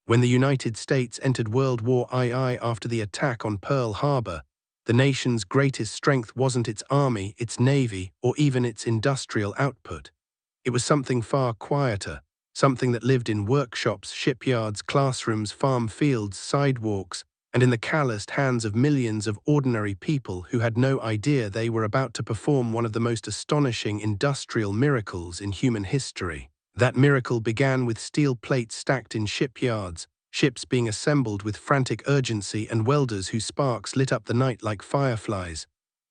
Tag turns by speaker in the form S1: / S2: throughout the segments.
S1: When the United States entered World War II after the attack on Pearl Harbor, the nation's greatest strength wasn't its army, its navy, or even its industrial output. It was something far quieter, something that lived in workshops, shipyards, classrooms, farm fields, sidewalks, and in the calloused hands of millions of ordinary people who had no idea they were about to perform one of the most astonishing industrial miracles in human history. That miracle began with steel plates stacked in shipyards, ships being assembled with frantic urgency, and welders whose sparks lit up the night like fireflies.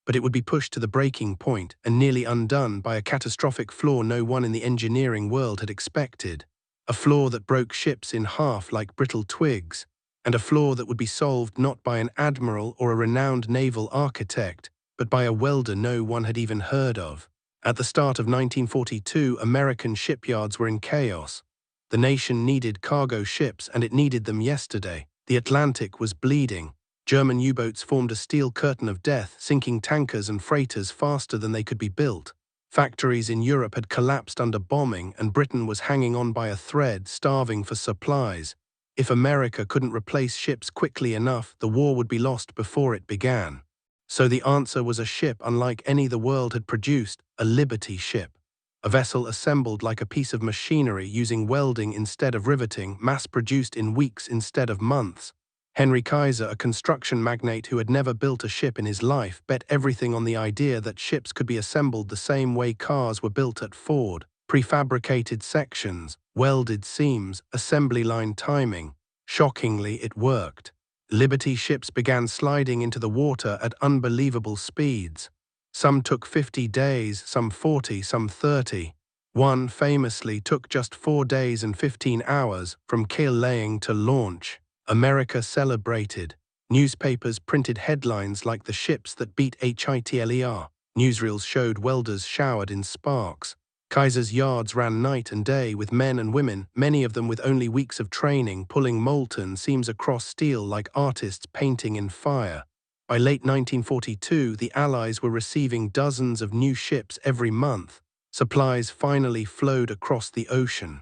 S1: But it would be pushed to the breaking point and nearly undone by a catastrophic flaw no one in the engineering world had expected. A flaw that broke ships in half like brittle twigs, and a flaw that would be solved not by an admiral or a renowned naval architect, but by a welder no one had even heard of. At the start of 1942, American shipyards were in chaos. The nation needed cargo ships, and it needed them yesterday. The Atlantic was bleeding. German U-boats formed a steel curtain of death, sinking tankers and freighters faster than they could be built. Factories in Europe had collapsed under bombing, and Britain was hanging on by a thread, starving for supplies. If America couldn't replace ships quickly enough, the war would be lost before it began. So the answer was a ship unlike any the world had produced, a Liberty ship. A vessel assembled like a piece of machinery using welding instead of riveting, mass-produced in weeks instead of months. Henry Kaiser, a construction magnate who had never built a ship in his life, bet everything on the idea that ships could be assembled the same way cars were built at Ford. Prefabricated sections, welded seams, assembly line timing. Shockingly, it worked. Liberty ships began sliding into the water at unbelievable speeds. Some took 50 days, some 40, some 30. One famously took just 4 days and 15 hours from keel laying to launch. America celebrated. Newspapers printed headlines like "The ships that beat Hitler." Newsreels showed welders showered in sparks. Kaiser's yards ran night and day with men and women, many of them with only weeks of training, pulling molten seams across steel like artists painting in fire. By late 1942, the Allies were receiving dozens of new ships every month. Supplies finally flowed across the ocean.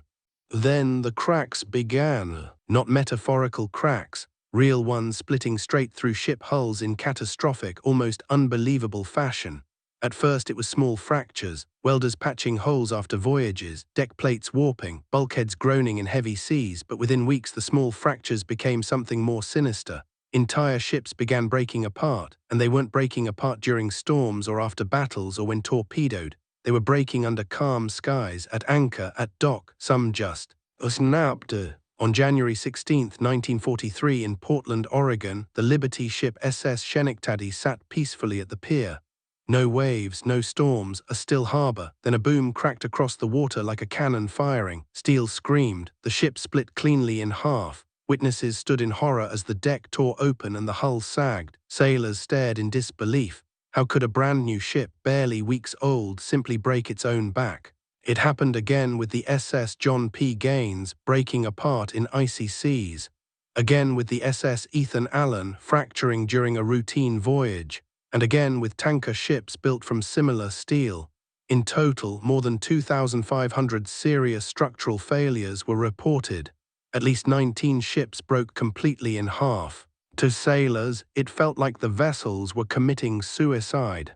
S1: Then the cracks began. Not metaphorical cracks, real ones splitting straight through ship hulls in catastrophic, almost unbelievable fashion. At first it was small fractures, welders patching holes after voyages, deck plates warping, bulkheads groaning in heavy seas, but within weeks the small fractures became something more sinister. Entire ships began breaking apart, and they weren't breaking apart during storms or after battles or when torpedoed. They were breaking under calm skies, at anchor, at dock, some just snapped. On January 16, 1943, in Portland, Oregon, the Liberty ship SS Schenectady sat peacefully at the pier. No waves, no storms, a still harbor. Then a boom cracked across the water like a cannon firing. Steel screamed. The ship split cleanly in half. Witnesses stood in horror as the deck tore open and the hull sagged. Sailors stared in disbelief. How could a brand new ship, barely weeks old, simply break its own back? It happened again with the SS John P. Gaines, breaking apart in icy seas. Again with the SS Ethan Allen, fracturing during a routine voyage. And again with tanker ships built from similar steel. In total, more than 2,500 serious structural failures were reported. At least 19 ships broke completely in half. To sailors, it felt like the vessels were committing suicide.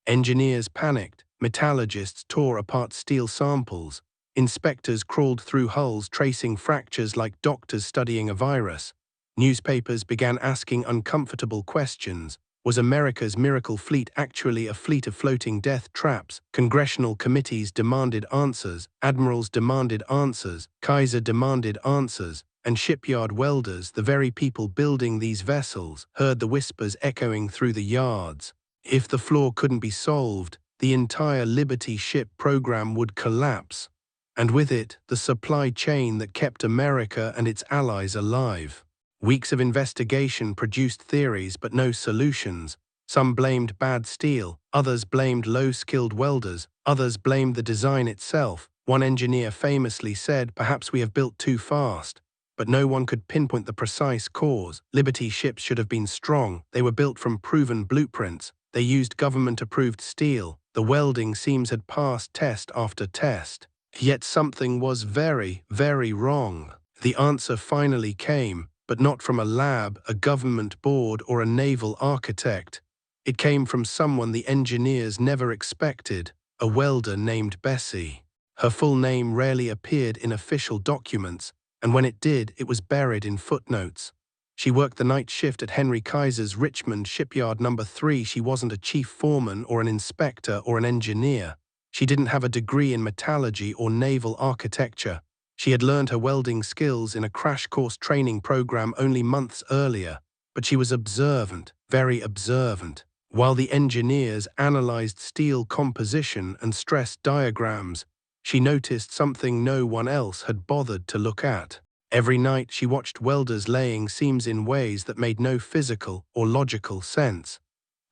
S1: Engineers panicked. Metallurgists tore apart steel samples. Inspectors crawled through hulls tracing fractures like doctors studying a virus. Newspapers began asking uncomfortable questions. Was America's miracle fleet actually a fleet of floating death traps? Congressional committees demanded answers, admirals demanded answers, Kaiser demanded answers, and shipyard welders, the very people building these vessels, heard the whispers echoing through the yards. If the flaw couldn't be solved, the entire Liberty ship program would collapse, and with it, the supply chain that kept America and its allies alive. Weeks of investigation produced theories but no solutions. Some blamed bad steel, others blamed low-skilled welders, others blamed the design itself. One engineer famously said, "Perhaps we have built too fast." But no one could pinpoint the precise cause. Liberty ships should have been strong. They were built from proven blueprints. They used government-approved steel. The welding seams had passed test after test. Yet something was very, very wrong. The answer finally came, but not from a lab, a government board, or a naval architect. It came from someone the engineers never expected, a welder named Bessie. Her full name rarely appeared in official documents, and when it did, it was buried in footnotes. She worked the night shift at Henry Kaiser's Richmond Shipyard No. 3. She wasn't a chief foreman or an inspector or an engineer. She didn't have a degree in metallurgy or naval architecture. She had learned her welding skills in a crash course training program only months earlier, but she was observant, very observant. While the engineers analyzed steel composition and stress diagrams, she noticed something no one else had bothered to look at. Every night she watched welders laying seams in ways that made no physical or logical sense.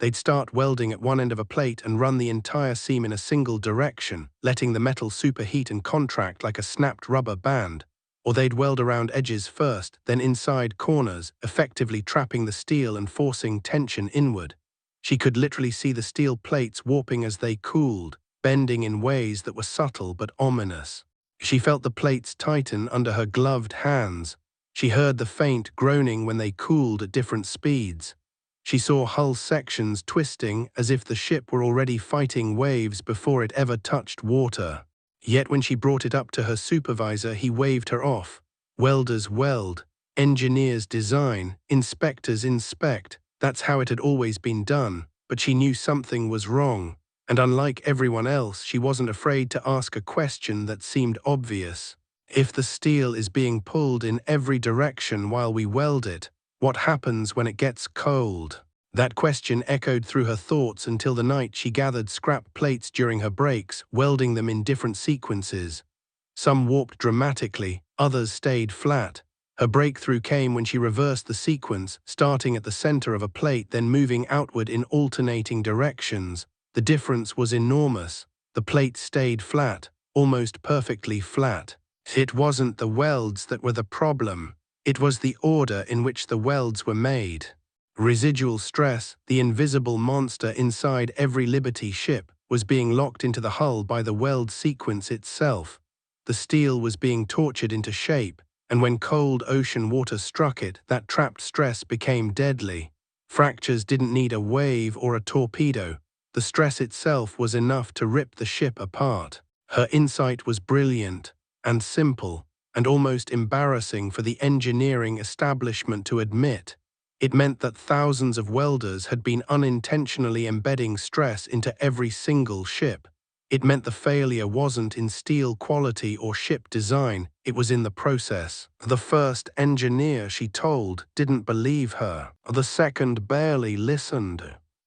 S1: They'd start welding at one end of a plate and run the entire seam in a single direction, letting the metal superheat and contract like a snapped rubber band. Or they'd weld around edges first, then inside corners, effectively trapping the steel and forcing tension inward. She could literally see the steel plates warping as they cooled, bending in ways that were subtle but ominous. She felt the plates tighten under her gloved hands. She heard the faint groaning when they cooled at different speeds. She saw hull sections twisting as if the ship were already fighting waves before it ever touched water. Yet when she brought it up to her supervisor, he waved her off. Welders weld, engineers design, inspectors inspect. That's how it had always been done, but she knew something was wrong. And unlike everyone else, she wasn't afraid to ask a question that seemed obvious. If the steel is being pulled in every direction while we weld it, what happens when it gets cold? That question echoed through her thoughts until the night she gathered scrap plates during her breaks, welding them in different sequences. Some warped dramatically, others stayed flat. Her breakthrough came when she reversed the sequence, starting at the center of a plate, then moving outward in alternating directions. The difference was enormous. The plate stayed flat, almost perfectly flat. It wasn't the welds that were the problem. It was the order in which the welds were made. Residual stress, the invisible monster inside every Liberty ship, was being locked into the hull by the weld sequence itself. The steel was being tortured into shape, and when cold ocean water struck it, that trapped stress became deadly. Fractures didn't need a wave or a torpedo. The stress itself was enough to rip the ship apart. Her insight was brilliant and simple, and almost embarrassing for the engineering establishment to admit. It meant that thousands of welders had been unintentionally embedding stress into every single ship. It meant the failure wasn't in steel quality or ship design, it was in the process. The first engineer, she told, didn't believe her. The second barely listened.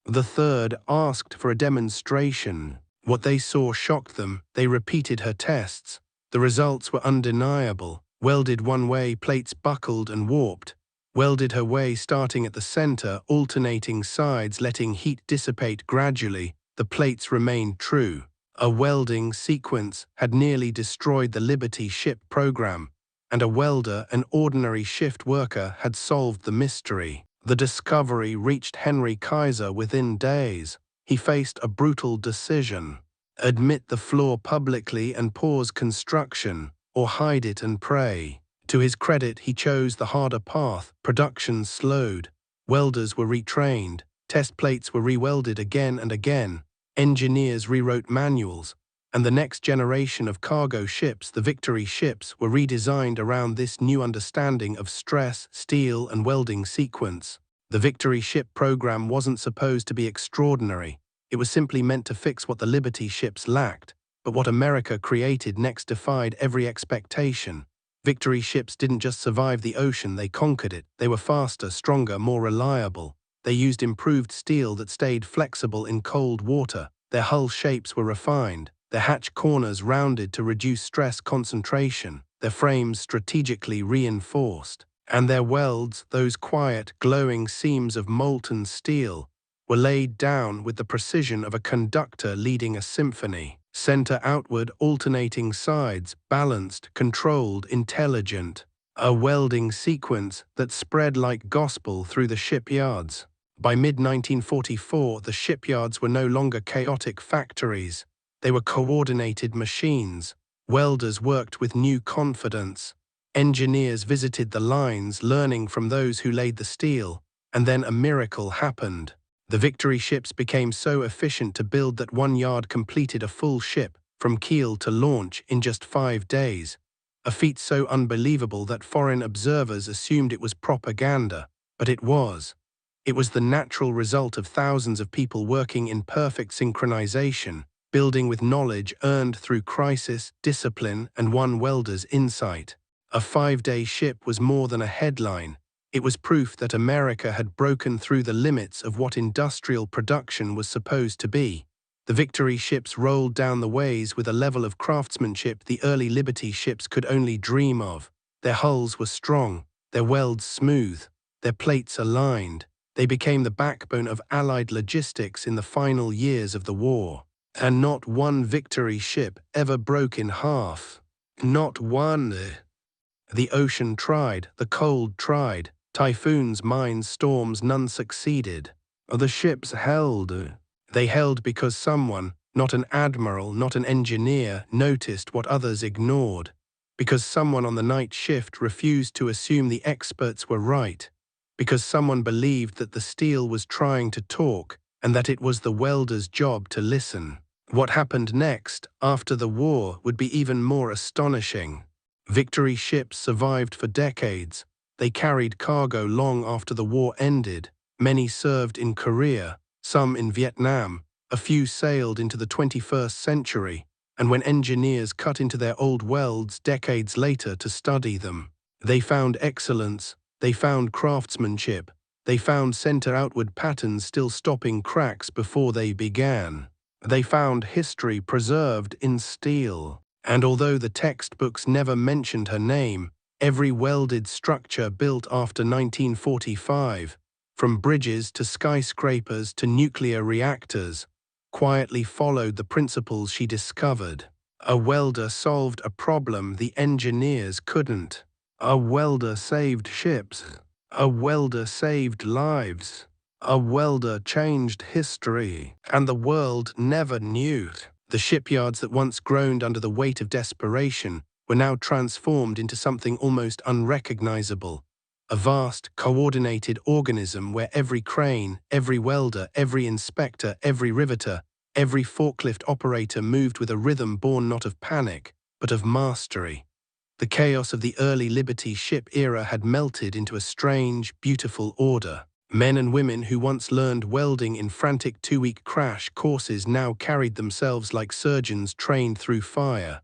S1: The third asked for a demonstration. What they saw shocked them. They repeated her tests. The results were undeniable. Welded one way, plates buckled and warped. Welded her way, starting at the center, alternating sides, letting heat dissipate gradually. The plates remained true. A welding sequence had nearly destroyed the Liberty ship program, and a welder, an ordinary shift worker, had solved the mystery. The discovery reached Henry Kaiser within days. He faced a brutal decision: admit the flaw publicly and pause construction, or hide it and pray. To his credit, he chose the harder path. Production slowed. Welders were retrained. Test plates were rewelded again and again. Engineers rewrote manuals. And the next generation of cargo ships, the Victory ships, were redesigned around this new understanding of stress, steel, and welding sequence. The Victory ship program wasn't supposed to be extraordinary. It was simply meant to fix what the Liberty ships lacked. But what America created next defied every expectation. Victory ships didn't just survive the ocean, they conquered it. They were faster, stronger, more reliable. They used improved steel that stayed flexible in cold water. Their hull shapes were refined. Their hatch corners rounded to reduce stress concentration, their frames strategically reinforced, and their welds, those quiet, glowing seams of molten steel, were laid down with the precision of a conductor leading a symphony. Center outward, alternating sides, balanced, controlled, intelligent. A welding sequence that spread like gospel through the shipyards. By mid-1944, the shipyards were no longer chaotic factories. They were coordinated machines. Welders worked with new confidence. Engineers visited the lines, learning from those who laid the steel, and then a miracle happened. The Victory ships became so efficient to build that one yard completed a full ship, from keel to launch, in just 5 days. A feat so unbelievable that foreign observers assumed it was propaganda, but it was. It was the natural result of thousands of people working in perfect synchronization, building with knowledge earned through crisis, discipline, and one welder's insight. A 5-day ship was more than a headline. It was proof that America had broken through the limits of what industrial production was supposed to be. The Victory ships rolled down the ways with a level of craftsmanship the early Liberty ships could only dream of. Their hulls were strong, their welds smooth, their plates aligned. They became the backbone of Allied logistics in the final years of the war. And not one Victory ship ever broke in half. Not one. The ocean tried, the cold tried. Typhoons, mines, storms, none succeeded. The ships held. They held because someone, not an admiral, not an engineer, noticed what others ignored. Because someone on the night shift refused to assume the experts were right. Because someone believed that the steel was trying to talk and that it was the welder's job to listen. What happened next, after the war, would be even more astonishing. Victory ships survived for decades. They carried cargo long after the war ended. Many served in Korea, some in Vietnam, a few sailed into the 21st century, and when engineers cut into their old welds decades later to study them, they found excellence, they found craftsmanship, they found center-outward patterns still stopping cracks before they began. They found history preserved in steel. And although the textbooks never mentioned her name, every welded structure built after 1945, from bridges to skyscrapers to nuclear reactors, quietly followed the principles she discovered. A welder solved a problem the engineers couldn't. A welder saved ships. A welder saved lives. A welder changed history, and the world never knew. The shipyards that once groaned under the weight of desperation were now transformed into something almost unrecognizable. A vast, coordinated organism where every crane, every welder, every inspector, every riveter, every forklift operator moved with a rhythm born not of panic, but of mastery. The chaos of the early Liberty ship era had melted into a strange, beautiful order. Men and women who once learned welding in frantic 2-week crash courses now carried themselves like surgeons trained through fire.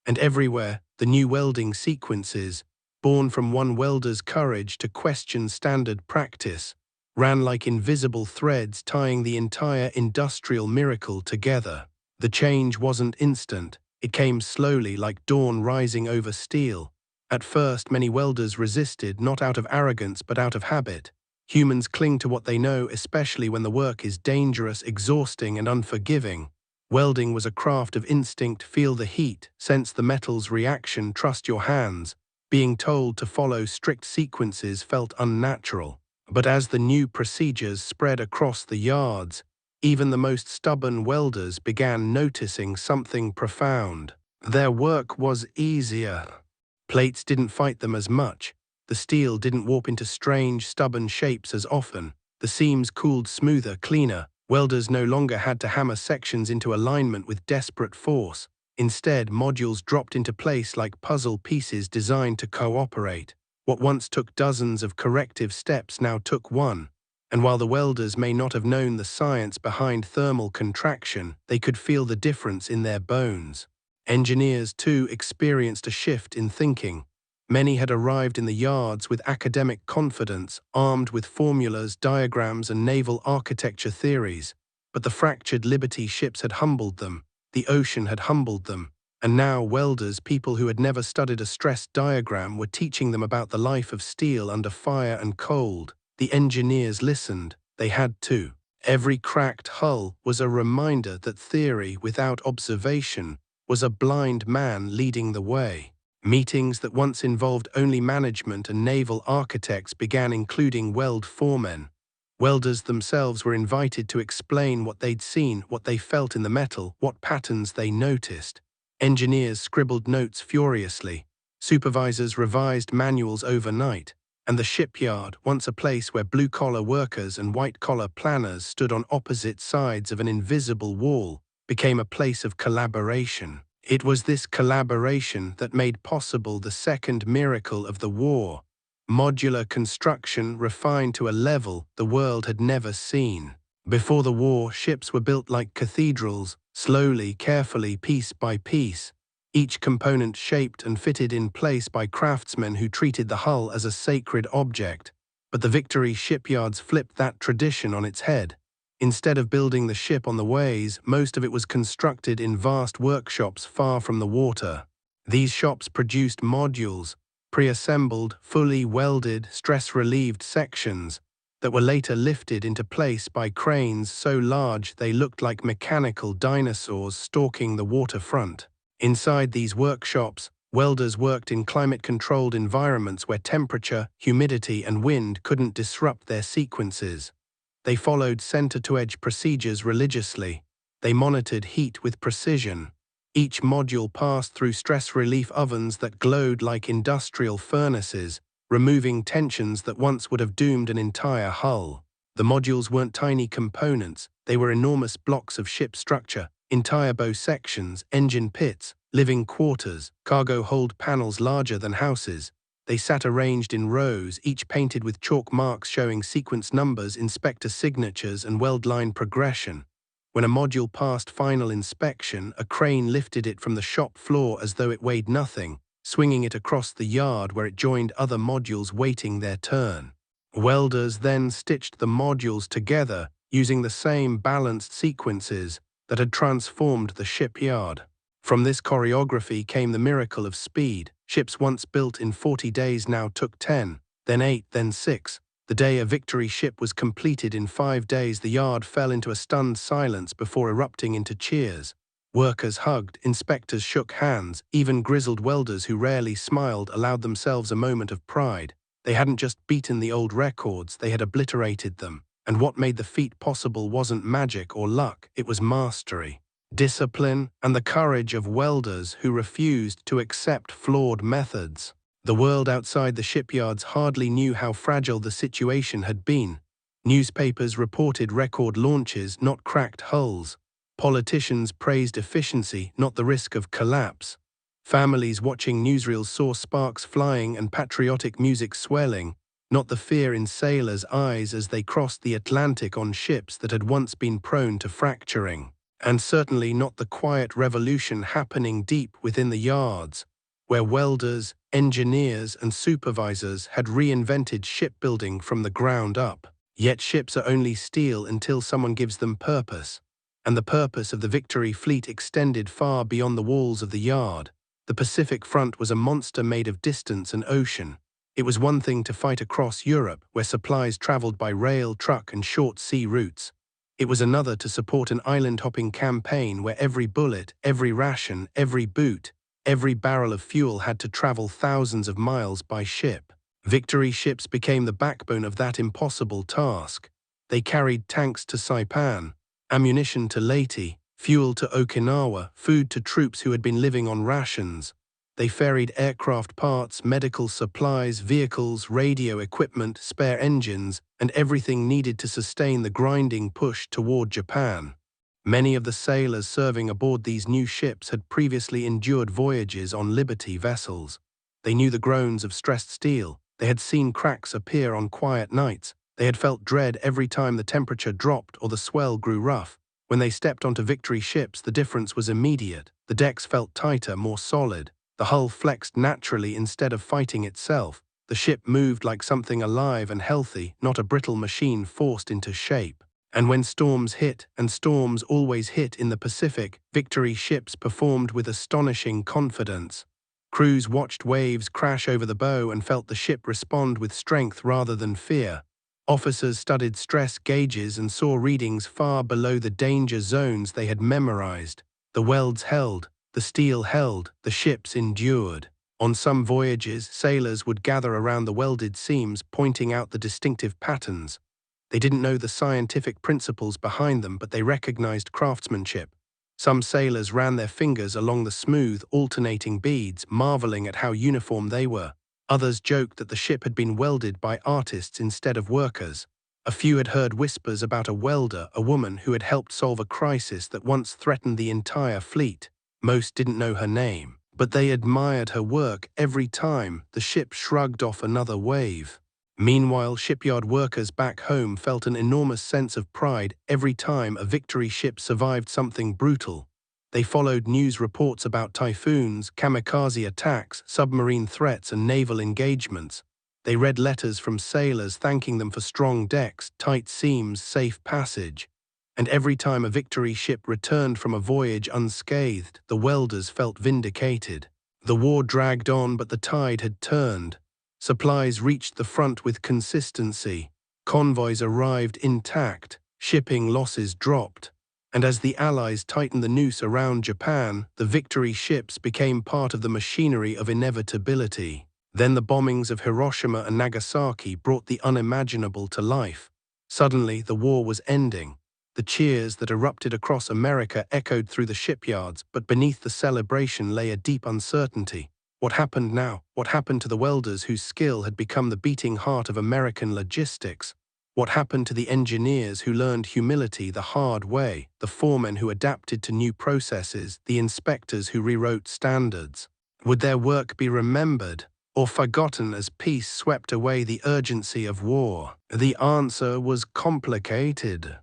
S1: And everywhere, the new welding sequences, born from one welder's courage to question standard practice, ran like invisible threads tying the entire industrial miracle together. The change wasn't instant. It came slowly, like dawn rising over steel. At first, many welders resisted, not out of arrogance but out of habit. Humans cling to what they know, especially when the work is dangerous, exhausting, and unforgiving. Welding was a craft of instinct. Feel the heat, sense the metal's reaction, trust your hands. Being told to follow strict sequences felt unnatural. But as the new procedures spread across the yards, even the most stubborn welders began noticing something profound. Their work was easier. Plates didn't fight them as much. The steel didn't warp into strange, stubborn shapes as often. The seams cooled smoother, cleaner. Welders no longer had to hammer sections into alignment with desperate force. Instead, modules dropped into place like puzzle pieces designed to cooperate. What once took dozens of corrective steps now took one. And while the welders may not have known the science behind thermal contraction, they could feel the difference in their bones. Engineers, too, experienced a shift in thinking. Many had arrived in the yards with academic confidence, armed with formulas, diagrams, and naval architecture theories. But the fractured Liberty ships had humbled them. The ocean had humbled them. And now welders, people who had never studied a stress diagram, were teaching them about the life of steel under fire and cold. The engineers listened. They had to. Every cracked hull was a reminder that theory without observation was a blind man leading the way. Meetings that once involved only management and naval architects began including weld foremen. Welders themselves were invited to explain what they'd seen, what they felt in the metal, what patterns they noticed. Engineers scribbled notes furiously. Supervisors revised manuals overnight, and the shipyard, once a place where blue-collar workers and white-collar planners stood on opposite sides of an invisible wall, became a place of collaboration. It was this collaboration that made possible the second miracle of the war: modular construction refined to a level the world had never seen. Before the war, ships were built like cathedrals, slowly, carefully, piece by piece, each component shaped and fitted in place by craftsmen who treated the hull as a sacred object. But the Victory shipyards flipped that tradition on its head. Instead of building the ship on the ways, most of it was constructed in vast workshops far from the water. These shops produced modules, pre-assembled, fully welded, stress-relieved sections that were later lifted into place by cranes so large they looked like mechanical dinosaurs stalking the waterfront. Inside these workshops, welders worked in climate-controlled environments where temperature, humidity, and wind couldn't disrupt their sequences. They followed center-to-edge procedures religiously. They monitored heat with precision. Each module passed through stress-relief ovens that glowed like industrial furnaces, removing tensions that once would have doomed an entire hull. The modules weren't tiny components, they were enormous blocks of ship structure, entire bow sections, engine pits, living quarters, cargo hold panels larger than houses. They sat arranged in rows, each painted with chalk marks showing sequence numbers, inspector signatures, and weld line progression. When a module passed final inspection, a crane lifted it from the shop floor as though it weighed nothing, swinging it across the yard where it joined other modules waiting their turn. Welders then stitched the modules together using the same balanced sequences that had transformed the shipyard. From this choreography came the miracle of speed. Ships once built in 40 days now took 10, then 8, then 6. The day a Victory ship was completed in 5 days, the yard fell into a stunned silence before erupting into cheers. Workers hugged, inspectors shook hands, even grizzled welders who rarely smiled allowed themselves a moment of pride. They hadn't just beaten the old records, they had obliterated them. And what made the feat possible wasn't magic or luck, it was mastery, discipline, and the courage of welders who refused to accept flawed methods. The world outside the shipyards hardly knew how fragile the situation had been. Newspapers reported record launches, not cracked hulls. Politicians praised efficiency, not the risk of collapse. Families watching newsreels saw sparks flying and patriotic music swelling, not the fear in sailors' eyes as they crossed the Atlantic on ships that had once been prone to fracturing. And certainly not the quiet revolution happening deep within the yards, where welders, engineers, and supervisors had reinvented shipbuilding from the ground up. Yet ships are only steel until someone gives them purpose. And the purpose of the Victory fleet extended far beyond the walls of the yard. The Pacific front was a monster made of distance and ocean. It was one thing to fight across Europe, where supplies traveled by rail, truck, and short sea routes. It was another to support an island-hopping campaign where every bullet, every ration, every boot, every barrel of fuel had to travel thousands of miles by ship. Victory ships became the backbone of that impossible task. They carried tanks to Saipan, ammunition to Leyte, fuel to Okinawa, food to troops who had been living on rations. They ferried aircraft parts, medical supplies, vehicles, radio equipment, spare engines, and everything needed to sustain the grinding push toward Japan. Many of the sailors serving aboard these new ships had previously endured voyages on Liberty vessels. They knew the groans of stressed steel. They had seen cracks appear on quiet nights. They had felt dread every time the temperature dropped or the swell grew rough. When they stepped onto Victory ships, the difference was immediate. The decks felt tighter, more solid. The hull flexed naturally instead of fighting itself. The ship moved like something alive and healthy, not a brittle machine forced into shape. And when storms hit, and storms always hit in the Pacific, Victory ships performed with astonishing confidence. Crews watched waves crash over the bow and felt the ship respond with strength rather than fear. Officers studied stress gauges and saw readings far below the danger zones they had memorized. The welds held. The steel held, the ships endured. On some voyages, sailors would gather around the welded seams, pointing out the distinctive patterns. They didn't know the scientific principles behind them, but they recognized craftsmanship. Some sailors ran their fingers along the smooth, alternating beads, marveling at how uniform they were. Others joked that the ship had been welded by artists instead of workers. A few had heard whispers about a welder, a woman who had helped solve a crisis that once threatened the entire fleet. Most didn't know her name, but they admired her work every time the ship shrugged off another wave. Meanwhile, shipyard workers back home felt an enormous sense of pride every time a victory ship survived something brutal. They followed news reports about typhoons, kamikaze attacks, submarine threats, and naval engagements. They read letters from sailors thanking them for strong decks, tight seams, safe passage. And every time a victory ship returned from a voyage unscathed, the welders felt vindicated. The war dragged on, but the tide had turned. Supplies reached the front with consistency. Convoys arrived intact. Shipping losses dropped. And as the Allies tightened the noose around Japan, the victory ships became part of the machinery of inevitability. Then the bombings of Hiroshima and Nagasaki brought the unimaginable to life. Suddenly, the war was ending. The cheers that erupted across America echoed through the shipyards, but beneath the celebration lay a deep uncertainty. What happened now? What happened to the welders whose skill had become the beating heart of American logistics? What happened to the engineers who learned humility the hard way, the foremen who adapted to new processes, the inspectors who rewrote standards? Would their work be remembered or forgotten as peace swept away the urgency of war? The answer was complicated.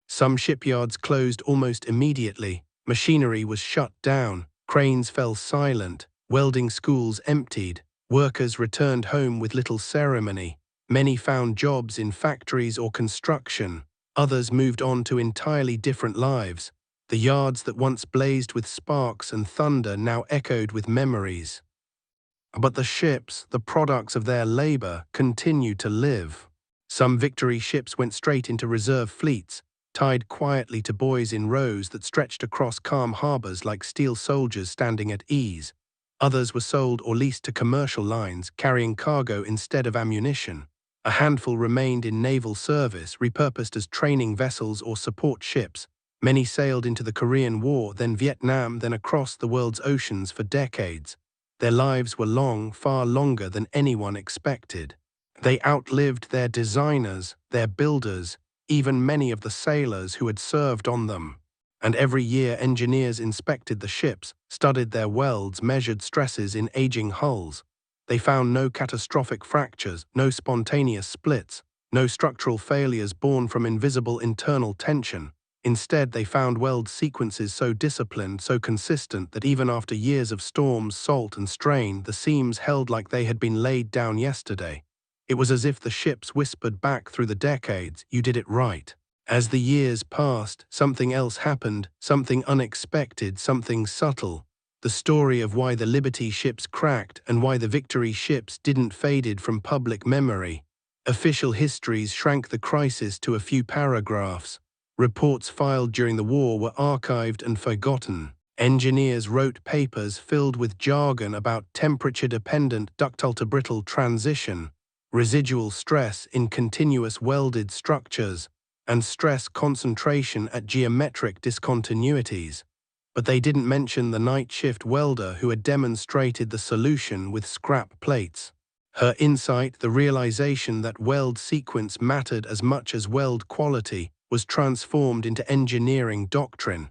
S1: Some shipyards closed almost immediately. Machinery was shut down. Cranes fell silent. Welding schools emptied. Workers returned home with little ceremony. Many found jobs in factories or construction. Others moved on to entirely different lives. The yards that once blazed with sparks and thunder now echoed with memories. But the ships, the products of their labor, continued to live. Some victory ships went straight into reserve fleets, tied quietly to buoys in rows that stretched across calm harbors like steel soldiers standing at ease. Others were sold or leased to commercial lines, carrying cargo instead of ammunition. A handful remained in naval service, repurposed as training vessels or support ships. Many sailed into the Korean War, then Vietnam, then across the world's oceans for decades. Their lives were long, far longer than anyone expected. They outlived their designers, their builders, even many of the sailors who had served on them. And every year engineers inspected the ships, studied their welds, measured stresses in aging hulls. They found no catastrophic fractures, no spontaneous splits, no structural failures born from invisible internal tension. Instead, they found weld sequences so disciplined, so consistent that even after years of storms, salt, and strain, the seams held like they had been laid down yesterday. It was as if the ships whispered back through the decades, "You did it right." As the years passed, something else happened, something unexpected, something subtle. The story of why the Liberty ships cracked and why the Victory ships didn't faded from public memory. Official histories shrank the crisis to a few paragraphs. Reports filed during the war were archived and forgotten. Engineers wrote papers filled with jargon about temperature-dependent ductile-to-brittle transition, residual stress in continuous welded structures, and stress concentration at geometric discontinuities. But they didn't mention the night shift welder who had demonstrated the solution with scrap plates. Her insight, the realization that weld sequence mattered as much as weld quality, was transformed into engineering doctrine.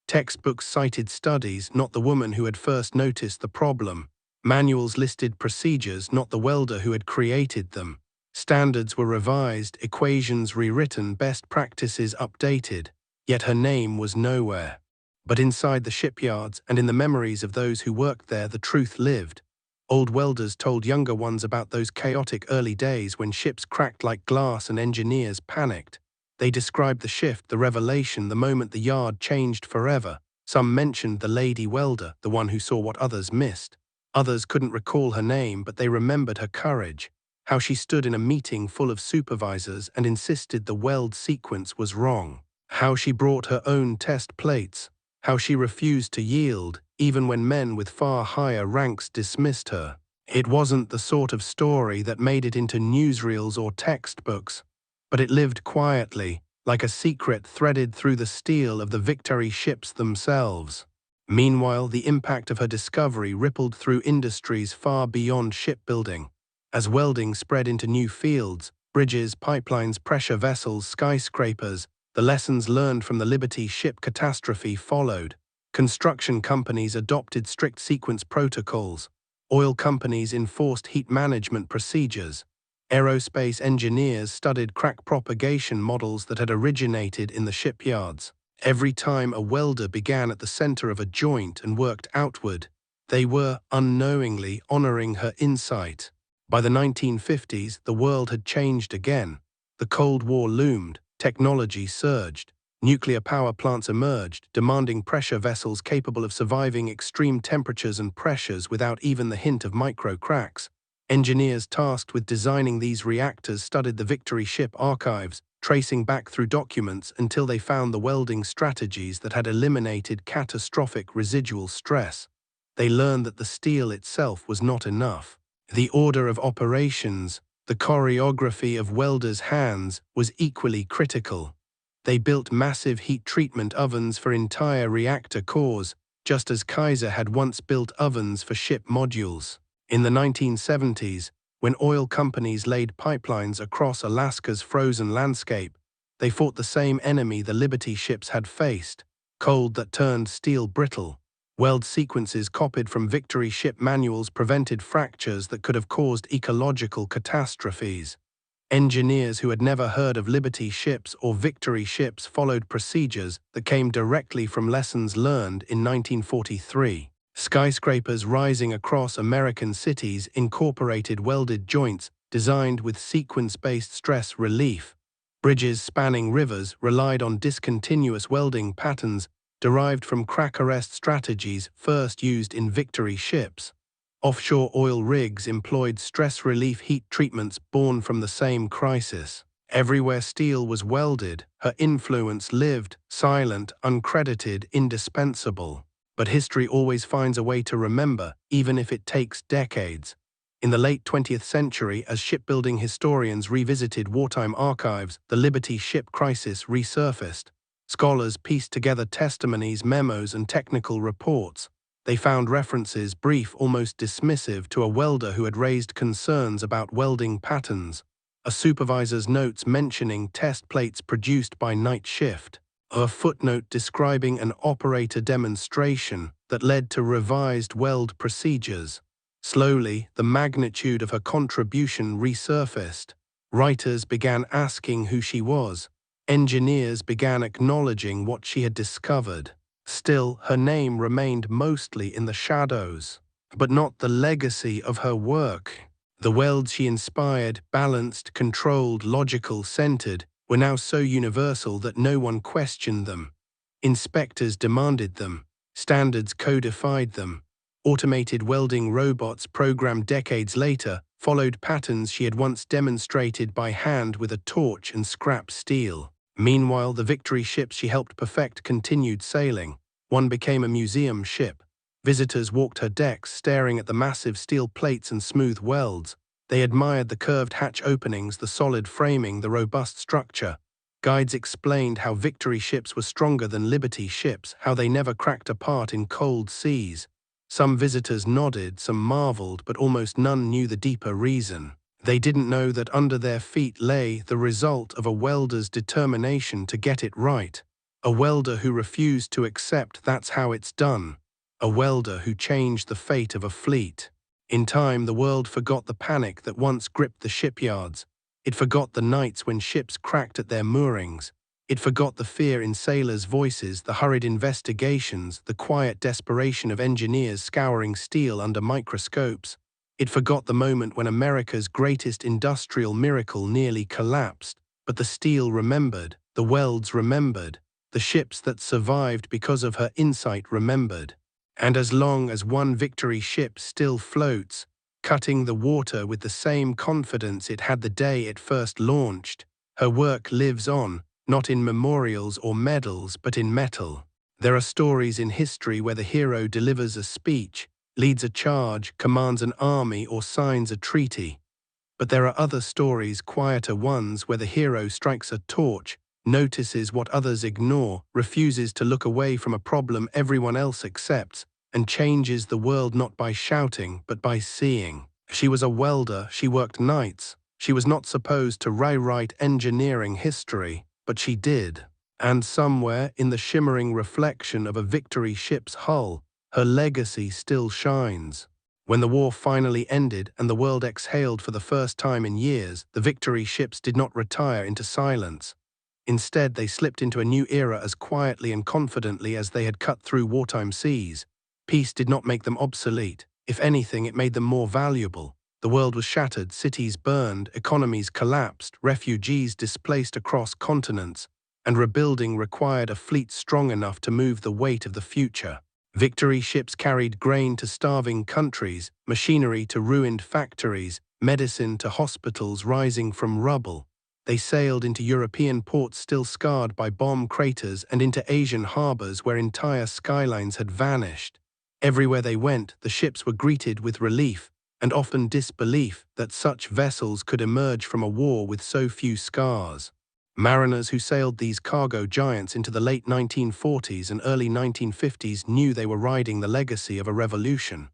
S1: Textbooks cited studies, not the woman who had first noticed the problem. Manuals listed procedures, not the welder who had created them. Standards were revised, equations rewritten, best practices updated, yet her name was nowhere. But inside the shipyards and in the memories of those who worked there, the truth lived. Old welders told younger ones about those chaotic early days when ships cracked like glass and engineers panicked. They described the shift, the revelation, the moment the yard changed forever. Some mentioned the lady welder, the one who saw what others missed. Others couldn't recall her name, but they remembered her courage. How she stood in a meeting full of supervisors and insisted the weld sequence was wrong. How she brought her own test plates. How she refused to yield, even when men with far higher ranks dismissed her. It wasn't the sort of story that made it into newsreels or textbooks, but it lived quietly, like a secret threaded through the steel of the Victory ships themselves. Meanwhile, the impact of her discovery rippled through industries far beyond shipbuilding. As welding spread into new fields, bridges, pipelines, pressure vessels, skyscrapers, the lessons learned from the Liberty ship catastrophe followed. Construction companies adopted strict sequence protocols. Oil companies enforced heat management procedures. Aerospace engineers studied crack propagation models that had originated in the shipyards. Every time a welder began at the center of a joint and worked outward, they were, unknowingly, honoring her insight. By the 1950s, the world had changed again. The Cold War loomed, technology surged. Nuclear power plants emerged, demanding pressure vessels capable of surviving extreme temperatures and pressures without even the hint of micro-cracks. Engineers tasked with designing these reactors studied the Victory ship archives, tracing back through documents until they found the welding strategies that had eliminated catastrophic residual stress. They learned that the steel itself was not enough. The order of operations, the choreography of welders' hands, was equally critical. They built massive heat treatment ovens for entire reactor cores, just as Kaiser had once built ovens for ship modules. In the 1970s, when oil companies laid pipelines across Alaska's frozen landscape, they fought the same enemy the Liberty ships had faced: cold that turned steel brittle. Weld sequences copied from Victory ship manuals prevented fractures that could have caused ecological catastrophes. Engineers who had never heard of Liberty ships or Victory ships followed procedures that came directly from lessons learned in 1943. Skyscrapers rising across American cities incorporated welded joints designed with sequence-based stress relief. Bridges spanning rivers relied on discontinuous welding patterns derived from crack arrest strategies first used in Victory ships. Offshore oil rigs employed stress relief heat treatments born from the same crisis. Everywhere steel was welded, her influence lived, silent, uncredited, indispensable. But history always finds a way to remember, even if it takes decades. In the late 20th century, as shipbuilding historians revisited wartime archives, the Liberty ship crisis resurfaced. Scholars pieced together testimonies, memos, and technical reports. They found references, brief, almost dismissive, to a welder who had raised concerns about welding patterns, a supervisor's notes mentioning test plates produced by night shift, a footnote describing an operator demonstration that led to revised weld procedures. Slowly, the magnitude of her contribution resurfaced. Writers began asking who she was. Engineers began acknowledging what she had discovered. Still, her name remained mostly in the shadows, but not the legacy of her work. The welds she inspired, balanced, controlled, logical, centered, were now so universal that no one questioned them. Inspectors demanded them. Standards codified them. Automated welding robots programmed decades later followed patterns she had once demonstrated by hand with a torch and scrap steel. Meanwhile, the Victory ships she helped perfect continued sailing. One became a museum ship. Visitors walked her decks, staring at the massive steel plates and smooth welds. They admired the curved hatch openings, the solid framing, the robust structure. Guides explained how Victory ships were stronger than Liberty ships, how they never cracked apart in cold seas. Some visitors nodded, some marveled, but almost none knew the deeper reason. They didn't know that under their feet lay the result of a welder's determination to get it right. A welder who refused to accept that's how it's done. A welder who changed the fate of a fleet. In time, the world forgot the panic that once gripped the shipyards. It forgot the nights when ships cracked at their moorings. It forgot the fear in sailors' voices, the hurried investigations, the quiet desperation of engineers scouring steel under microscopes. It forgot the moment when America's greatest industrial miracle nearly collapsed. But the steel remembered, the welds remembered, the ships that survived because of her insight remembered. And as long as one Victory ship still floats, cutting the water with the same confidence it had the day it first launched, her work lives on, not in memorials or medals, but in metal. There are stories in history where the hero delivers a speech, leads a charge, commands an army, or signs a treaty. But there are other stories, quieter ones, where the hero strikes a torch, notices what others ignore, refuses to look away from a problem everyone else accepts, and changes the world not by shouting, but by seeing. She was a welder, she worked nights. She was not supposed to rewrite engineering history, but she did. And somewhere, in the shimmering reflection of a victory ship's hull, her legacy still shines. When the war finally ended and the world exhaled for the first time in years, the victory ships did not retire into silence. Instead, they slipped into a new era as quietly and confidently as they had cut through wartime seas. Peace did not make them obsolete. If anything, it made them more valuable. The world was shattered, cities burned, economies collapsed, refugees displaced across continents, and rebuilding required a fleet strong enough to move the weight of the future. Victory ships carried grain to starving countries, machinery to ruined factories, medicine to hospitals rising from rubble. They sailed into European ports still scarred by bomb craters and into Asian harbors where entire skylines had vanished. Everywhere they went, the ships were greeted with relief, and often disbelief, that such vessels could emerge from a war with so few scars. Mariners who sailed these cargo giants into the late 1940s and early 1950s knew they were riding the legacy of a revolution.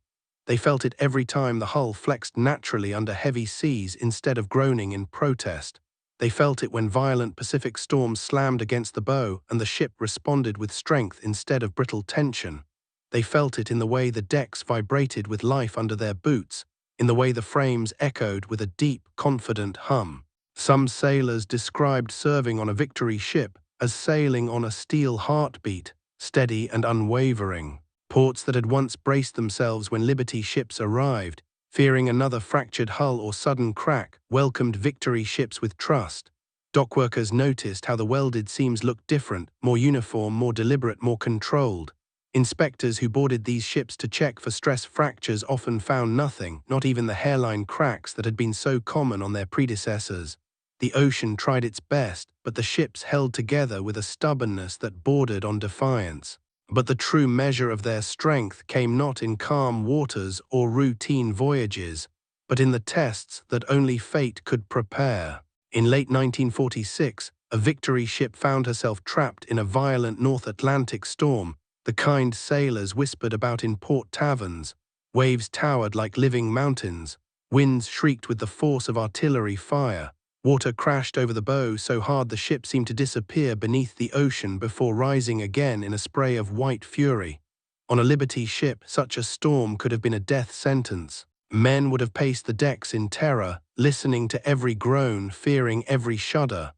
S1: They felt it every time the hull flexed naturally under heavy seas instead of groaning in protest. They felt it when violent Pacific storms slammed against the bow and the ship responded with strength instead of brittle tension. They felt it in the way the decks vibrated with life under their boots, in the way the frames echoed with a deep, confident hum. Some sailors described serving on a victory ship as sailing on a steel heartbeat, steady and unwavering. Ports that had once braced themselves when Liberty ships arrived, fearing another fractured hull or sudden crack, welcomed victory ships with trust. Dockworkers noticed how the welded seams looked different, more uniform, more deliberate, more controlled. Inspectors who boarded these ships to check for stress fractures often found nothing, not even the hairline cracks that had been so common on their predecessors. The ocean tried its best, but the ships held together with a stubbornness that bordered on defiance. But the true measure of their strength came not in calm waters or routine voyages, but in the tests that only fate could prepare. In late 1946, a victory ship found herself trapped in a violent North Atlantic storm, the kind sailors whispered about in port taverns. Waves towered like living mountains. Winds shrieked with the force of artillery fire. Water crashed over the bow so hard the ship seemed to disappear beneath the ocean before rising again in a spray of white fury. On a Liberty ship, such a storm could have been a death sentence. Men would have paced the decks in terror, listening to every groan, fearing every shudder.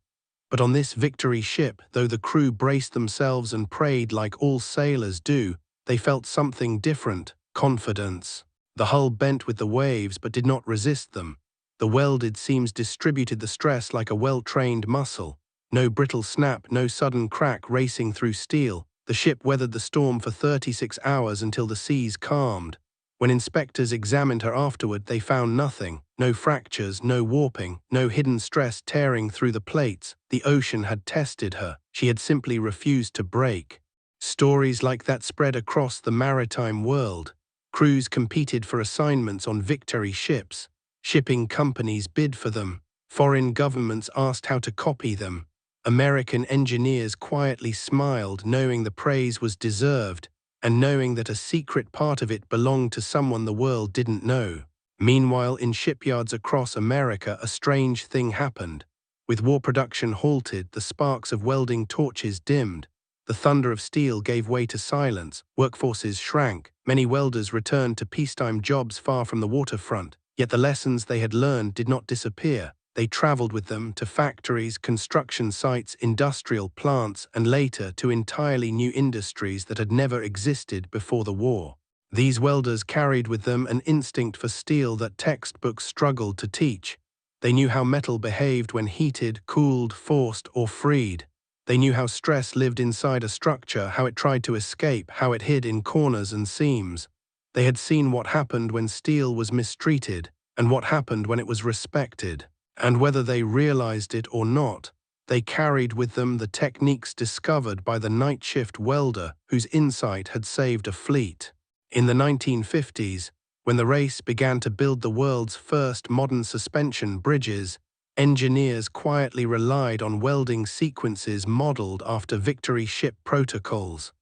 S1: But on this victory ship, though the crew braced themselves and prayed like all sailors do, they felt something different: confidence. The hull bent with the waves but did not resist them. The welded seams distributed the stress like a well-trained muscle. No brittle snap, no sudden crack racing through steel. The ship weathered the storm for 36 hours until the seas calmed. When inspectors examined her afterward, they found nothing. No fractures, no warping, no hidden stress tearing through the plates. The ocean had tested her. She had simply refused to break. Stories like that spread across the maritime world. Crews competed for assignments on victory ships. Shipping companies bid for them. Foreign governments asked how to copy them. American engineers quietly smiled, knowing the praise was deserved, and knowing that a secret part of it belonged to someone the world didn't know. Meanwhile, in shipyards across America, a strange thing happened. With war production halted, the sparks of welding torches dimmed. The thunder of steel gave way to silence. Workforces shrank. Many welders returned to peacetime jobs far from the waterfront. Yet the lessons they had learned did not disappear. They traveled with them to factories, construction sites, industrial plants, and later to entirely new industries that had never existed before the war. These welders carried with them an instinct for steel that textbooks struggled to teach. They knew how metal behaved when heated, cooled, forced, or freed. They knew how stress lived inside a structure, how it tried to escape, how it hid in corners and seams. They had seen what happened when steel was mistreated, and what happened when it was respected. And whether they realized it or not, they carried with them the techniques discovered by the night shift welder whose insight had saved a fleet. In the 1950s, when the race began to build the world's first modern suspension bridges, Engineers quietly relied on welding sequences modeled after Victory ship protocols.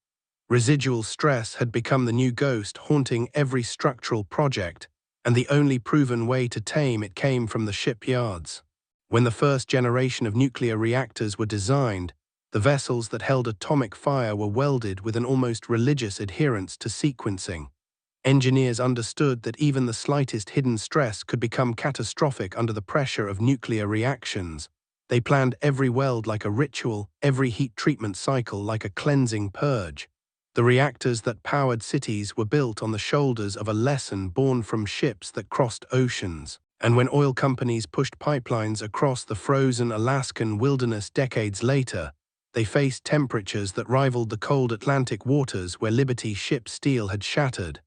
S1: Residual stress had become the new ghost haunting every structural project, and the only proven way to tame it came from the shipyards. When the first generation of nuclear reactors were designed, the vessels that held atomic fire were welded with an almost religious adherence to sequencing. Engineers understood that even the slightest hidden stress could become catastrophic under the pressure of nuclear reactions. They planned every weld like a ritual, every heat treatment cycle like a cleansing purge. The reactors that powered cities were built on the shoulders of a lesson born from ships that crossed oceans. And when oil companies pushed pipelines across the frozen Alaskan wilderness decades later, they faced temperatures that rivaled the cold Atlantic waters where Liberty ship steel had shattered.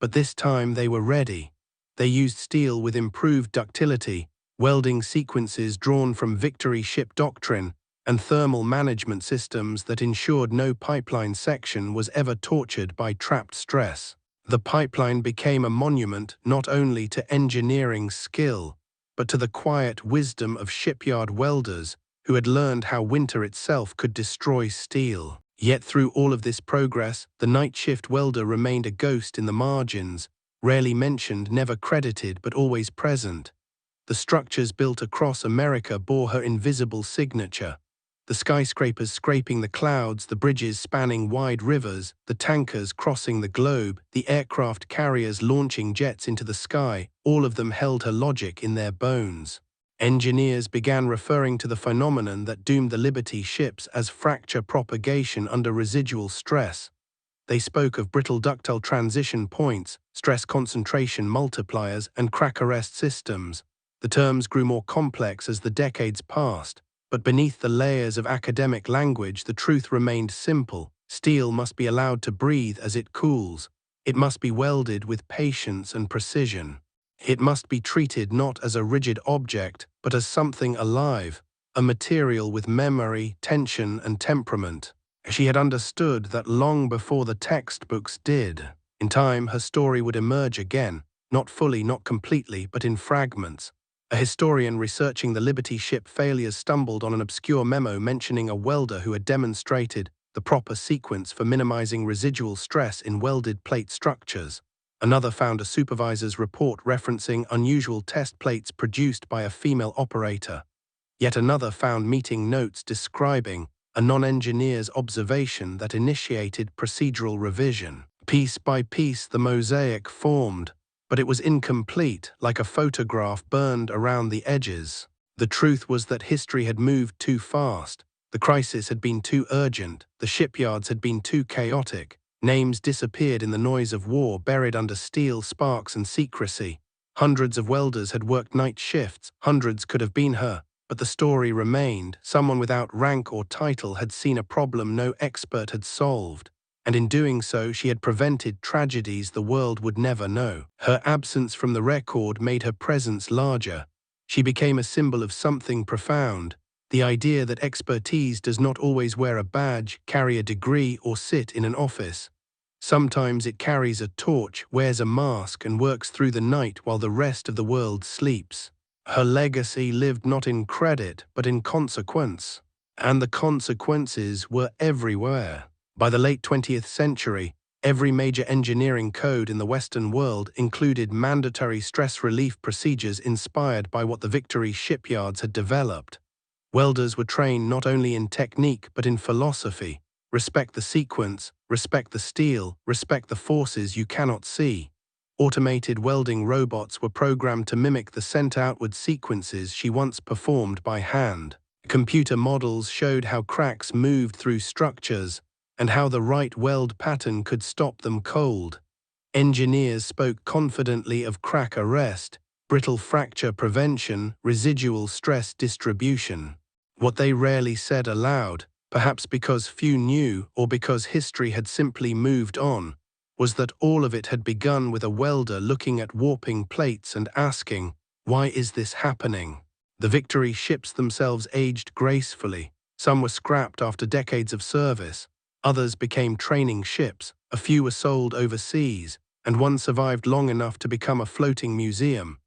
S1: But this time they were ready. They used steel with improved ductility, welding sequences drawn from Victory ship doctrine, and thermal management systems that ensured no pipeline section was ever tortured by trapped stress. The pipeline became a monument not only to engineering skill, but to the quiet wisdom of shipyard welders who had learned how winter itself could destroy steel. Yet through all of this progress, the night shift welder remained a ghost in the margins, rarely mentioned, never credited, but always present. The structures built across America bore her invisible signature. The skyscrapers scraping the clouds, the bridges spanning wide rivers, the tankers crossing the globe, the aircraft carriers launching jets into the sky, all of them held her logic in their bones. Engineers began referring to the phenomenon that doomed the Liberty ships as fracture propagation under residual stress. They spoke of brittle ductile transition points, stress concentration multipliers, and crack arrest systems. The terms grew more complex as the decades passed, but beneath the layers of academic language the truth remained simple. Steel must be allowed to breathe as it cools. It must be welded with patience and precision. It must be treated not as a rigid object, but as something alive, a material with memory, tension, and temperament. She had understood that long before the textbooks did. In time, her story would emerge again, not fully, not completely, but in fragments. A historian researching the Liberty ship failures stumbled on an obscure memo mentioning a welder who had demonstrated the proper sequence for minimizing residual stress in welded plate structures. Another found a supervisor's report referencing unusual test plates produced by a female operator. Yet another found meeting notes describing a non-engineer's observation that initiated procedural revision. Piece by piece the mosaic formed, but it was incomplete, like a photograph burned around the edges. The truth was that history had moved too fast. The crisis had been too urgent. The shipyards had been too chaotic. Names disappeared in the noise of war, buried under steel, sparks, and secrecy. Hundreds of welders had worked night shifts. Hundreds could have been her. But the story remained. Someone without rank or title had seen a problem no expert had solved. And in doing so, she had prevented tragedies the world would never know. Her absence from the record made her presence larger. She became a symbol of something profound. The idea that expertise does not always wear a badge, carry a degree, or sit in an office. Sometimes it carries a torch, wears a mask, and works through the night while the rest of the world sleeps. Her legacy lived not in credit, but in consequence. And the consequences were everywhere. By the late 20th century, every major engineering code in the Western world included mandatory stress relief procedures inspired by what the Victory shipyards had developed. Welders were trained not only in technique but in philosophy. Respect the sequence, respect the steel, respect the forces you cannot see. Automated welding robots were programmed to mimic the sent-outward sequences she once performed by hand. Computer models showed how cracks moved through structures and how the right weld pattern could stop them cold. Engineers spoke confidently of crack arrest, brittle fracture prevention, residual stress distribution. What they rarely said aloud, perhaps because few knew or because history had simply moved on, was that all of it had begun with a welder looking at warping plates and asking, "Why is this happening?" The Victory ships themselves aged gracefully. Some were scrapped after decades of service. Others became training ships. A few were sold overseas, and one survived long enough to become a floating museum.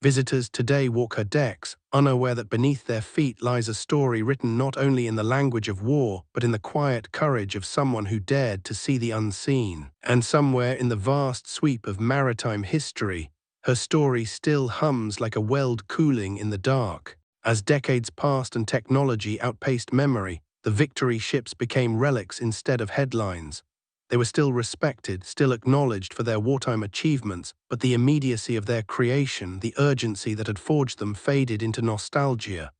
S1: Visitors today walk her decks, unaware that beneath their feet lies a story written not only in the language of war, but in the quiet courage of someone who dared to see the unseen. And somewhere in the vast sweep of maritime history, her story still hums like a weld cooling in the dark. As decades passed and technology outpaced memory, the victory ships became relics instead of headlines. They were still respected, still acknowledged for their wartime achievements, but the immediacy of their creation, the urgency that had forged them, faded into nostalgia.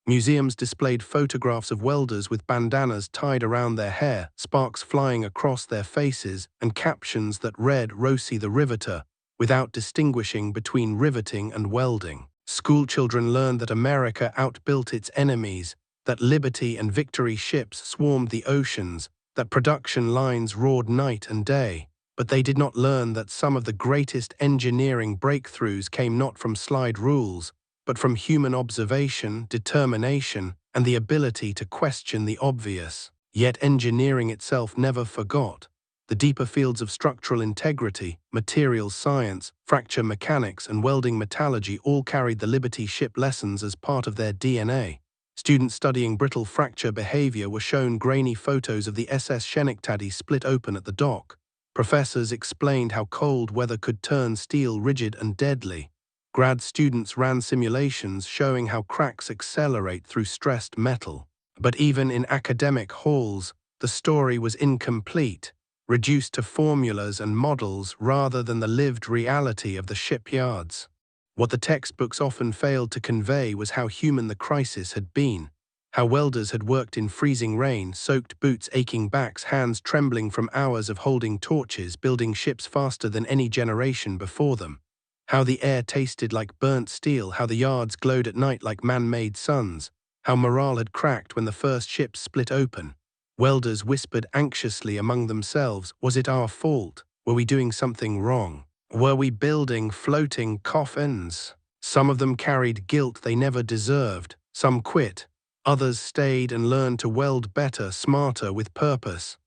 S1: Museums displayed photographs of welders with bandanas tied around their hair, sparks flying across their faces, and captions that read "Rosie the Riveter," without distinguishing between riveting and welding. Schoolchildren learned that America outbuilt its enemies, that Liberty and Victory ships swarmed the oceans, that production lines roared night and day, but they did not learn that some of the greatest engineering breakthroughs came not from slide rules, but from human observation, determination, and the ability to question the obvious. Yet engineering itself never forgot. The deeper fields of structural integrity, materials science, fracture mechanics, and welding metallurgy all carried the Liberty ship lessons as part of their DNA. Students studying brittle fracture behavior were shown grainy photos of the SS Schenectady split open at the dock. Professors explained how cold weather could turn steel rigid and deadly. Grad students ran simulations showing how cracks accelerate through stressed metal. But even in academic halls, the story was incomplete, reduced to formulas and models rather than the lived reality of the shipyards. What the textbooks often failed to convey was how human the crisis had been, how welders had worked in freezing rain, soaked boots, aching backs, hands trembling from hours of holding torches, building ships faster than any generation before them, how the air tasted like burnt steel, how the yards glowed at night like man-made suns, how morale had cracked when the first ships split open. Welders whispered anxiously among themselves, was it our fault? Were we doing something wrong? Were we building floating coffins? Some of them carried guilt they never deserved. Some quit. Others stayed and learned to weld better, smarter, with purpose.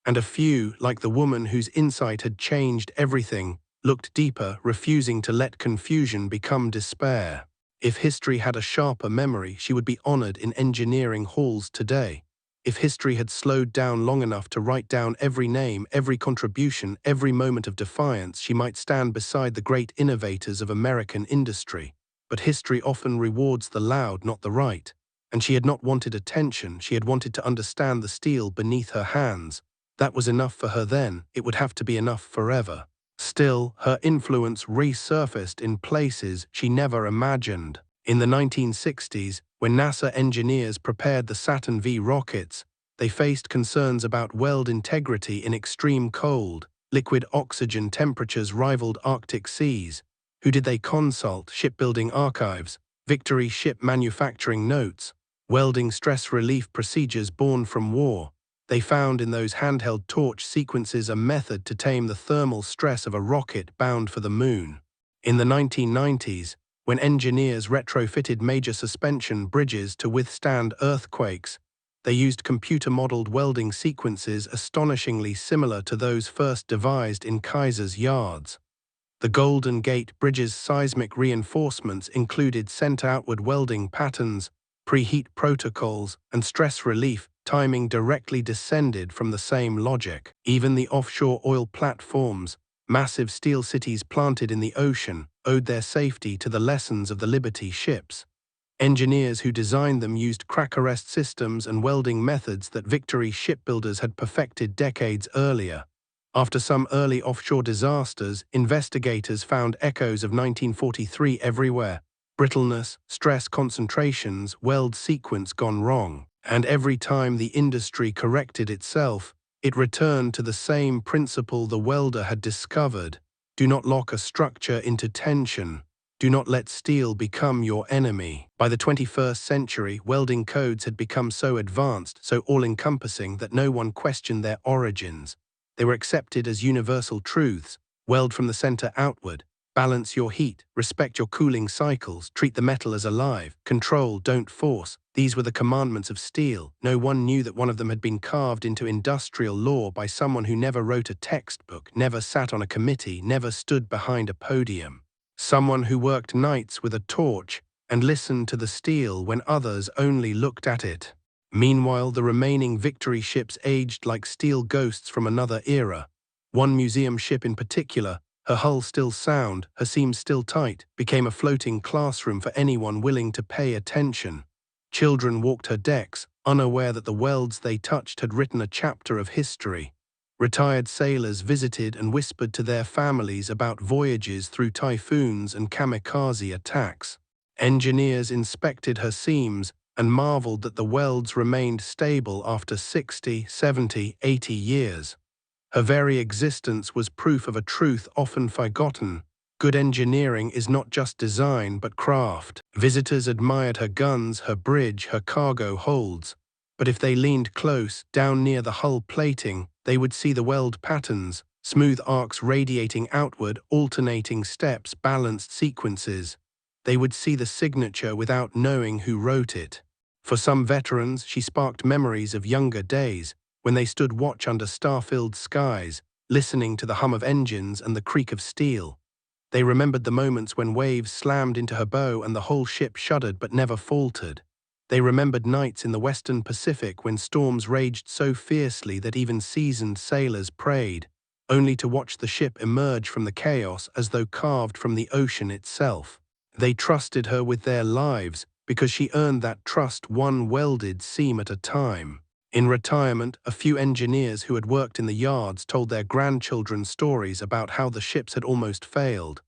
S1: And a few, like the woman whose insight had changed everything, looked deeper, refusing to let confusion become despair. If history had a sharper memory, she would be honored in engineering halls today. If history had slowed down long enough to write down every name, every contribution, every moment of defiance, she might stand beside the great innovators of American industry. But history often rewards the loud, not the right. And she had not wanted attention, she had wanted to understand the steel beneath her hands. That was enough for her then, it would have to be enough forever. Still, her influence resurfaced in places she never imagined. In the 1960s, when NASA engineers prepared the Saturn V rockets, they faced concerns about weld integrity in extreme cold. Liquid oxygen temperatures rivaled Arctic seas. Who did they consult? Shipbuilding archives, Victory ship manufacturing notes, welding stress relief procedures born from war. They found in those handheld torch sequences a method to tame the thermal stress of a rocket bound for the moon. In the 1990s, when engineers retrofitted major suspension bridges to withstand earthquakes, they used computer-modeled welding sequences astonishingly similar to those first devised in Kaiser's yards. The Golden Gate Bridge's seismic reinforcements included center-outward welding patterns, preheat protocols, and stress relief timing directly descended from the same logic. Even the offshore oil platforms, massive steel cities planted in the ocean, owed their safety to the lessons of the Liberty ships. Engineers who designed them used crack arrest systems and welding methods that Victory shipbuilders had perfected decades earlier. After some early offshore disasters, investigators found echoes of 1943 everywhere. Brittleness, stress concentrations, weld sequence gone wrong. And every time the industry corrected itself, it returned to the same principle the welder had discovered. Do not lock a structure into tension. Do not let steel become your enemy. By the 21st century, welding codes had become so advanced, so all-encompassing that no one questioned their origins. They were accepted as universal truths. Weld from the center outward. Balance your heat. Respect your cooling cycles. Treat the metal as alive. Control, don't force. These were the commandments of steel. No one knew that one of them had been carved into industrial law by someone who never wrote a textbook, never sat on a committee, never stood behind a podium. Someone who worked nights with a torch and listened to the steel when others only looked at it. Meanwhile, the remaining Victory ships aged like steel ghosts from another era. One museum ship in particular, her hull still sound, her seams still tight, became a floating classroom for anyone willing to pay attention. Children walked her decks, unaware that the welds they touched had written a chapter of history. Retired sailors visited and whispered to their families about voyages through typhoons and kamikaze attacks. Engineers inspected her seams and marveled that the welds remained stable after 60, 70, 80 years. Her very existence was proof of a truth often forgotten. Good engineering is not just design but craft. Visitors admired her guns, her bridge, her cargo holds. But if they leaned close, down near the hull plating, they would see the weld patterns, smooth arcs radiating outward, alternating steps, balanced sequences. They would see the signature without knowing who wrote it. For some veterans, she sparked memories of younger days, when they stood watch under star-filled skies, listening to the hum of engines and the creak of steel. They remembered the moments when waves slammed into her bow and the whole ship shuddered but never faltered. They remembered nights in the Western Pacific when storms raged so fiercely that even seasoned sailors prayed, only to watch the ship emerge from the chaos as though carved from the ocean itself. They trusted her with their lives because she earned that trust one welded seam at a time. In retirement, a few engineers who had worked in the yards told their grandchildren stories about how the ships had almost failed.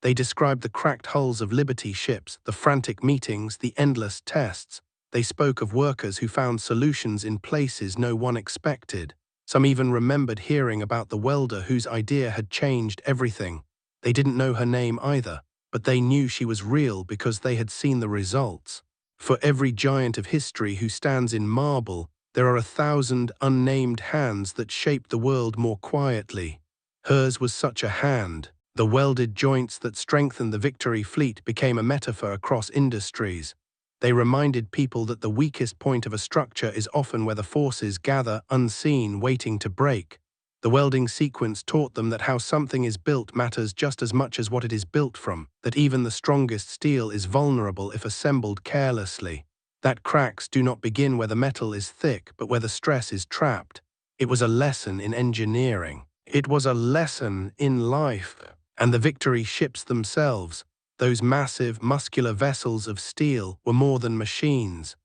S1: They described the cracked hulls of Liberty ships, the frantic meetings, the endless tests. They spoke of workers who found solutions in places no one expected. Some even remembered hearing about the welder whose idea had changed everything. They didn't know her name either, but they knew she was real because they had seen the results. For every giant of history who stands in marble, there are 1,000 unnamed hands that shaped the world more quietly. Hers was such a hand. The welded joints that strengthened the Victory fleet became a metaphor across industries. They reminded people that the weakest point of a structure is often where the forces gather, unseen, waiting to break. The welding sequence taught them that how something is built matters just as much as what it is built from, that even the strongest steel is vulnerable if assembled carelessly. That cracks do not begin where the metal is thick, but where the stress is trapped. It was a lesson in engineering. It was a lesson in life. And the Victory ships themselves, those massive, muscular vessels of steel, were more than machines.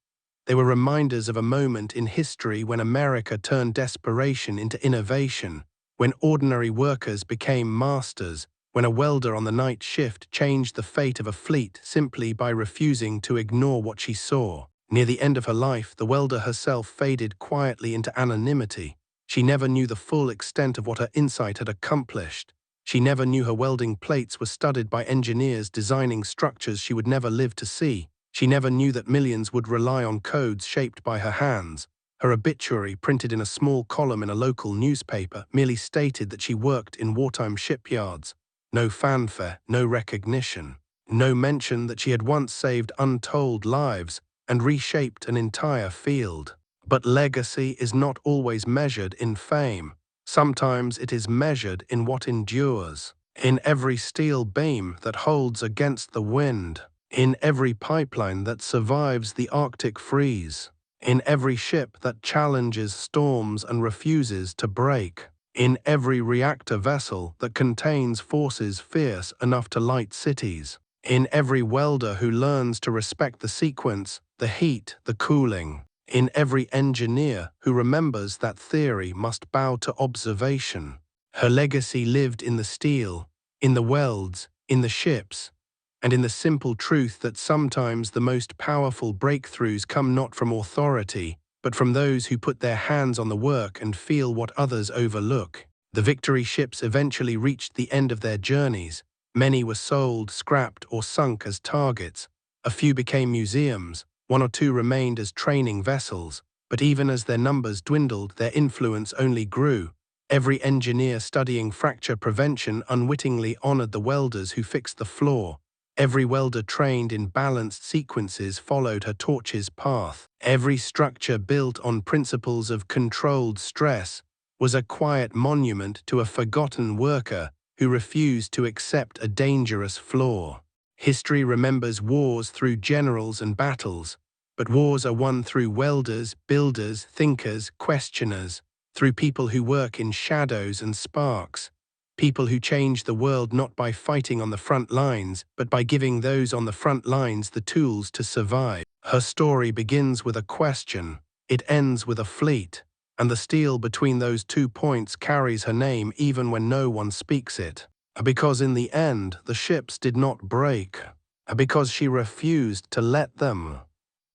S1: They were reminders of a moment in history when America turned desperation into innovation, when ordinary workers became masters, when a welder on the night shift changed the fate of a fleet simply by refusing to ignore what she saw. Near the end of her life, the welder herself faded quietly into anonymity. She never knew the full extent of what her insight had accomplished. She never knew her welding plates were studied by engineers designing structures she would never live to see. She never knew that millions would rely on codes shaped by her hands. Her obituary, printed in a small column in a local newspaper, merely stated that she worked in wartime shipyards. No fanfare, no recognition. No mention that she had once saved untold lives and reshaped an entire field. But legacy is not always measured in fame. Sometimes it is measured in what endures. In every steel beam that holds against the wind. In every pipeline that survives the Arctic freeze. In every ship that challenges storms and refuses to break. In every reactor vessel that contains forces fierce enough to light cities. In every welder who learns to respect the sequence, the heat, the cooling. In every engineer who remembers that theory must bow to observation. Her legacy lived in the steel, in the welds, in the ships, and in the simple truth that sometimes the most powerful breakthroughs come not from authority, but from those who put their hands on the work and feel what others overlook. The Victory ships eventually reached the end of their journeys. Many were sold, scrapped, or sunk as targets. A few became museums. One or two remained as training vessels. But even as their numbers dwindled, their influence only grew. Every engineer studying fracture prevention unwittingly honored the welders who fixed the flaw. Every welder trained in balanced sequences followed her torch's path. Every structure built on principles of controlled stress was a quiet monument to a forgotten worker who refused to accept a dangerous flaw. History remembers wars through generals and battles, but wars are won through welders, builders, thinkers, questioners, through people who work in shadows and sparks, people who change the world not by fighting on the front lines, but by giving those on the front lines the tools to survive. Her story begins with a question, it ends with a fleet, and the steel between those 2 points carries her name even when no one speaks it. Because in the end, the ships did not break, because she refused to let them.